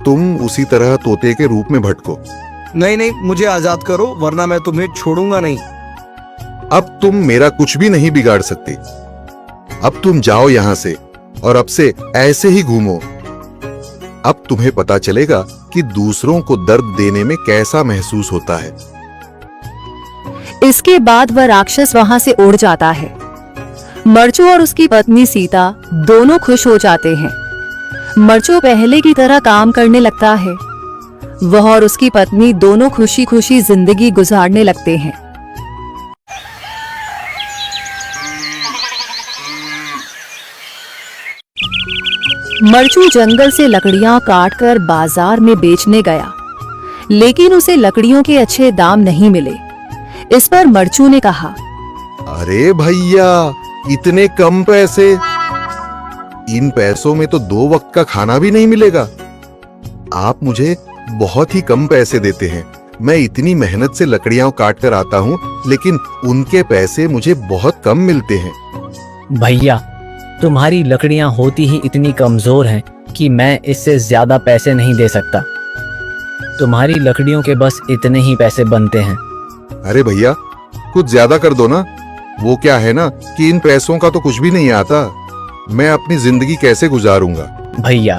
तुम उसी तरह तोते के रूप में भटको। नहीं नहीं, मुझे आजाद करो वरना मैं तुम्हें छोड़ूंगा नहीं। अब तुम मेरा कुछ भी नहीं बिगाड़ सकते। अब तुम जाओ यहां से और अब से ऐसे ही घूमो। अब तुम्हें पता चलेगा कि दूसरों को दर्द देने में कैसा महसूस होता है। इसके बाद वह राक्षस वहां से उड़ जाता है। मरचू और उसकी पत्नी सीता दोनों खुश हो जाते हैं। मरचू पहले की तरह काम करने लगता है। वह और उसकी पत्नी दोनों खुशी खुशी जिंदगी गुजारने लगते हैं। मरचू जंगल से लकड़ियां काटकर बाजार में बेचने गया, लेकिन उसे लकड़ियों के अच्छे दाम नहीं मिले। इस पर मरचू ने कहा, अरे भैया, इतने कम पैसे? इन पैसों में तो 2 वक्त का खाना भी नहीं मिलेगा। आप मुझे बहुत ही कम पैसे देते हैं। मैं इतनी मेहनत से लकड़ियां काट कर आता हूँ, लेकिन उनके पैसे मुझे बहुत कम मिलते हैं। भैया, तुम्हारी लकड़ियां होती ही इतनी कमजोर हैं कि मैं इससे ज्यादा पैसे नहीं दे सकता। तुम्हारी लकड़ियों के बस इतने ही पैसे बनते हैं। अरे भैया, कुछ ज्यादा कर दो ना। वो क्या है ना कि इन पैसों का तो कुछ भी नहीं आता। मैं अपनी जिंदगी कैसे गुजारूंगा? भैया,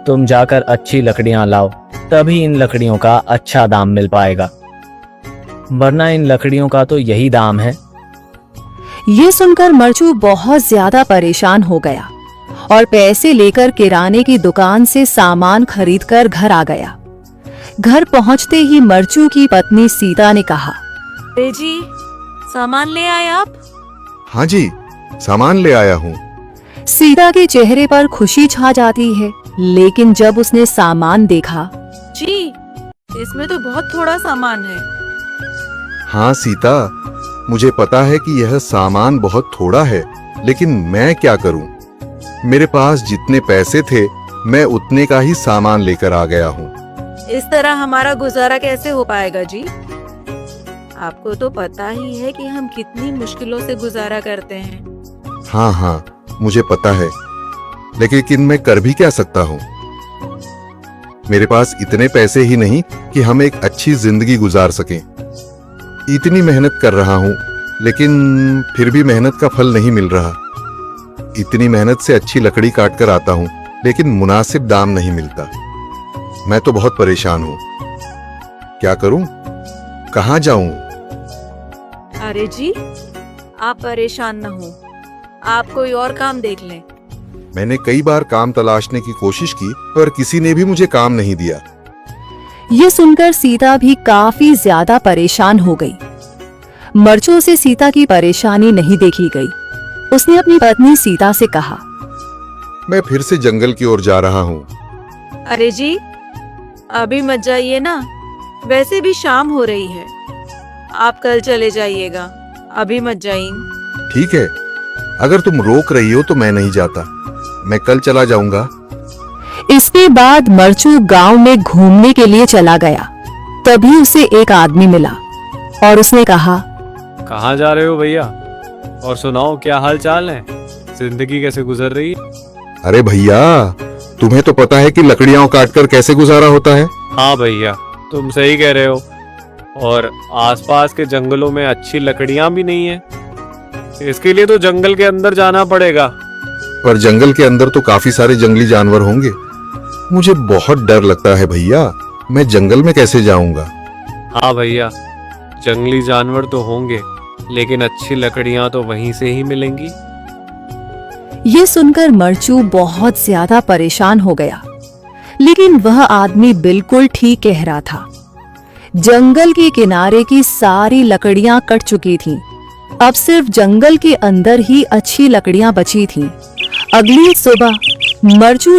तुम जाकर अच्छी लकड़ियां लाओ, तभी इन लकड़ियों का अच्छा दाम मिल पाएगा, वरना इन लकड़ियों का तो यही दाम है। ये सुनकर मरचू बहुत ज्यादा परेशान हो गया और पैसे लेकर किराने की दुकान से सामान खरीदकर घर आ गया। घर पहुंचते ही मरचू की पत्नी सीता ने कहा, अरे जी, सामान ले आए आप? हाँ जी, सामान ले आया हूँ। सीता के चेहरे पर खुशी छा जाती है, लेकिन जब उसने सामान देखा, जी, इसमें तो बहुत थोड़ा सामान है। हाँ सीता, मुझे पता है कि यह सामान बहुत थोड़ा है, लेकिन मैं क्या करूं? मेरे पास जितने पैसे थे, मैं उतने का ही सामान लेकर आ गया हूँ। इस तरह हमारा गुजारा कैसे हो पाएगा जी? आपको तो पता ही है कि हम कितनी मुश्किलों से गुजारा करते हैं। हाँ हाँ, मुझे पता है, लेकिन मैं कर भी क्या सकता हूँ? मेरे पास इतने पैसे ही नहीं कि हम एक अच्छी जिंदगी गुजार सकें। इतनी मेहनत कर रहा हूँ, लेकिन फिर भी मेहनत का फल नहीं मिल रहा। इतनी मेहनत से अच्छी लकड़ी काट कर आता हूँ, लेकिन मुनासिब दाम नहीं मिलता। मैं तो बहुत परेशान हूँ। क्या करूँ? कहाँ जाऊँ? अरे जी, आप परेशान न हो, आप कोई और काम देख लें। मैंने कई बार काम तलाशने की कोशिश की, पर किसी ने भी मुझे काम नहीं दिया। ये सुनकर सीता भी काफी ज्यादा परेशान हो गई। मरचू से सीता की परेशानी नहीं देखी गई। उसने अपनी पत्नी सीता से कहा, मैं फिर से जंगल की ओर जा रहा हूँ। अरे जी, अभी मत जाइए ना, वैसे भी शाम हो रही है। आप कल चले जाइएगा, अभी मत जाइए। ठीक है, अगर तुम रोक रही हो तो मैं नहीं जाता। मैं कल चला जाऊंगा। इसके बाद मरचू गांव में घूमने के लिए चला गया। तभी उसे एक आदमी मिला और उसने कहा, कहाँ जा रहे हो भैया? और सुनाओ, क्या हाल चाल है? जिंदगी कैसे गुजर रही है? अरे भैया, तुम्हें तो पता है कि लकड़ियां काटकर कैसे गुजारा होता है। हाँ भैया, तुम सही कह रहे हो। और आसपास के जंगलों में अच्छी लकड़ियां भी नहीं है। इसके लिए तो जंगल के अंदर जाना पड़ेगा। पर जंगल के अंदर तो काफी सारे जंगली जानवर होंगे। मुझे बहुत डर लगता है भैया, मैं जंगल में कैसे जाऊंगा? हाँ भैया, जंगली जानवर तो होंगे, लेकिन अच्छी लकड़ियां तो वहीं से ही मिलेंगी। ये सुनकर मरचू बहुत ज्यादा परेशान हो गया, लेकिन वह आदमी बिल्कुल ठीक कह रहा था। जंगल के किनारे की सारी लकड़ियां कट चुकी थीं। अब सिर्फ जंगल के अंदर ही अच्छी लकड़ियां बची थीं। अगली सुबह मरचू